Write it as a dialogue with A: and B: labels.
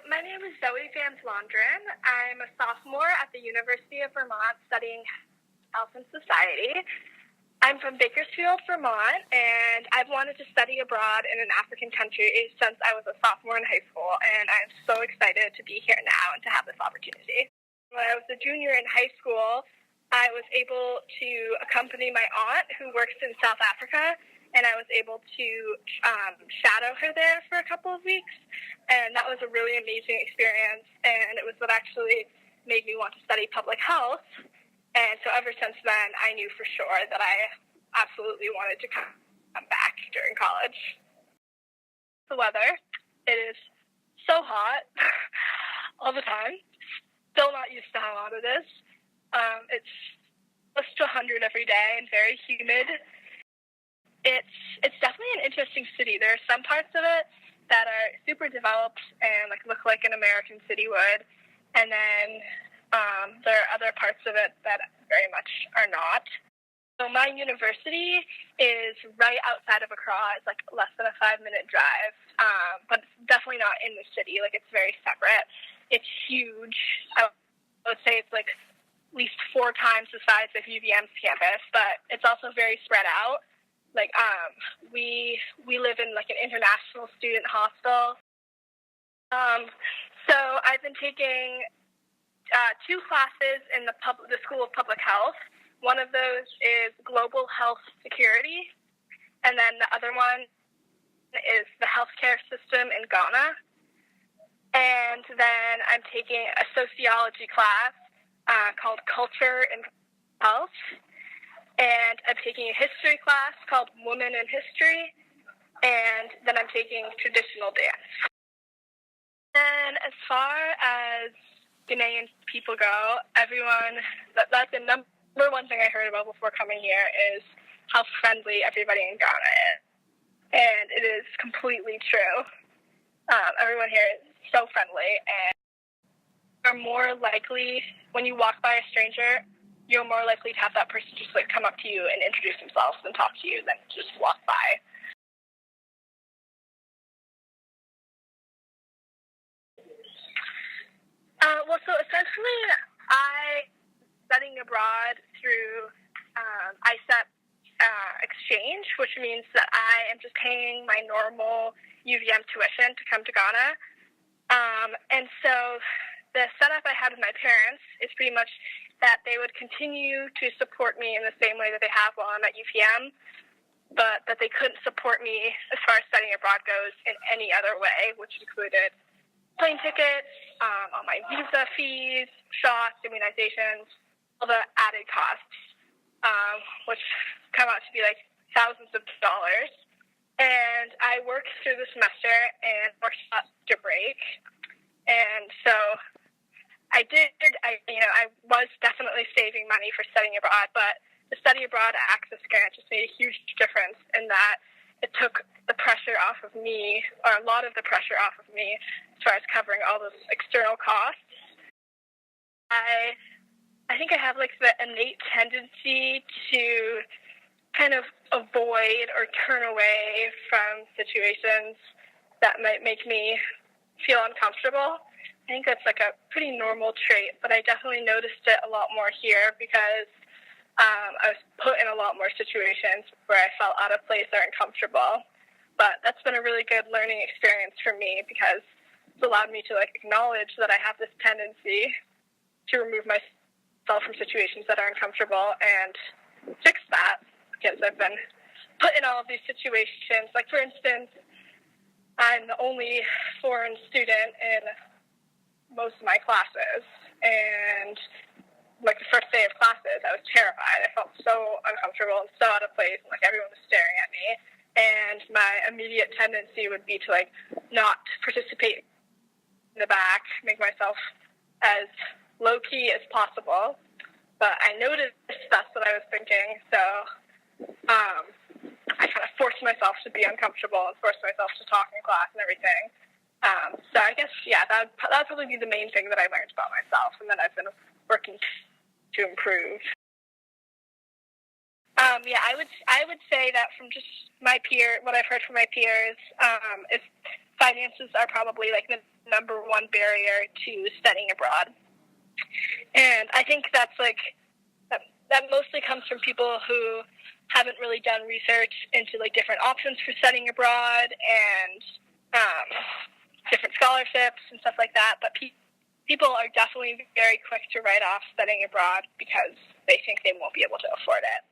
A: my name is Zoe Van Vlonderen. I'm a sophomore at the University of Vermont studying health and society. I'm from Bakersfield, Vermont, and I've wanted to study abroad in an African country since I was a sophomore in high school, and I'm so excited to be here now and to have this opportunity. When I was a junior in high school, I was able to accompany my aunt who works in South Africa, and I was able to shadow her there for a couple of weeks, and that was a really amazing experience, and it was what actually made me want to study public health. And so ever since then, I knew for sure that I absolutely wanted to come back during college. The weather, it is so hot all the time. Still not used to how hot it is. It's close to 100 every day and very humid. It's definitely an interesting city. There are some parts of it that are super developed and look like an American city would, and then there are other parts of it that very much are not. So my university is right outside of Accra. It's less than a 5-minute drive, but it's definitely not in the city. It's very separate. It's huge. I would say it's at least 4 times the size of UVM's campus, but it's also very spread out. We live in an international student hostel. So I've been taking 2 classes in the School of Public Health. One of those is Global Health Security, and then the other one is the healthcare system in Ghana. And then I'm taking a sociology class called Culture and Health, and I'm taking a history class called Women in History, and then I'm taking traditional dance. And as far as Ghanaian people go, that's the number one thing I heard about before coming here is how friendly everybody in Ghana is. And it is completely true. Everyone here is so friendly, and you're more likely, when you walk by a stranger, you're more likely to have that person just come up to you and introduce themselves and talk to you than just walk by. So essentially, I studying abroad through ISEP exchange, which means that I am just paying my normal UVM tuition to come to Ghana. And so the setup I had with my parents is pretty much that they would continue to support me in the same way that they have while I'm at UVM, but that they couldn't support me as far as studying abroad goes in any other way, which included plane tickets, all my visa fees, shots, immunizations, all the added costs, which come out to be thousands of dollars. And I worked through the semester and worked after break. And so I was definitely saving money for studying abroad, but the study abroad access grant just made a huge difference in that it took the pressure off of me, or a lot of the pressure off of me, as far as covering all those external costs. I think I have the innate tendency to kind of avoid or turn away from situations that might make me feel uncomfortable. I think that's a pretty normal trait, but I definitely noticed it a lot more here because I was put in a lot more situations where I felt out of place or uncomfortable. But that's been a really good learning experience for me because it's allowed me to acknowledge that I have this tendency to remove myself from situations that are uncomfortable and fix that, because I've been put in all of these situations. For instance, I'm the only foreign student in most of my classes, and the first day of classes, I was terrified. I felt so uncomfortable and so out of place, and everyone was staring at me. And my immediate tendency would be to not participate in the back, make myself as low key as possible. But I noticed that's what I was thinking, so I kind of forced myself to be uncomfortable and forced myself to talk in class and everything. So I guess, that'd probably be the main thing that I learned about myself, and then I've been working to improve. I would say that from just what I've heard from my peers, is finances are probably like the number one barrier to studying abroad. And I think that's like, that mostly comes from people who haven't really done research into like different options for studying abroad and different scholarships and stuff like that. But people are definitely very quick to write off studying abroad because they think they won't be able to afford it.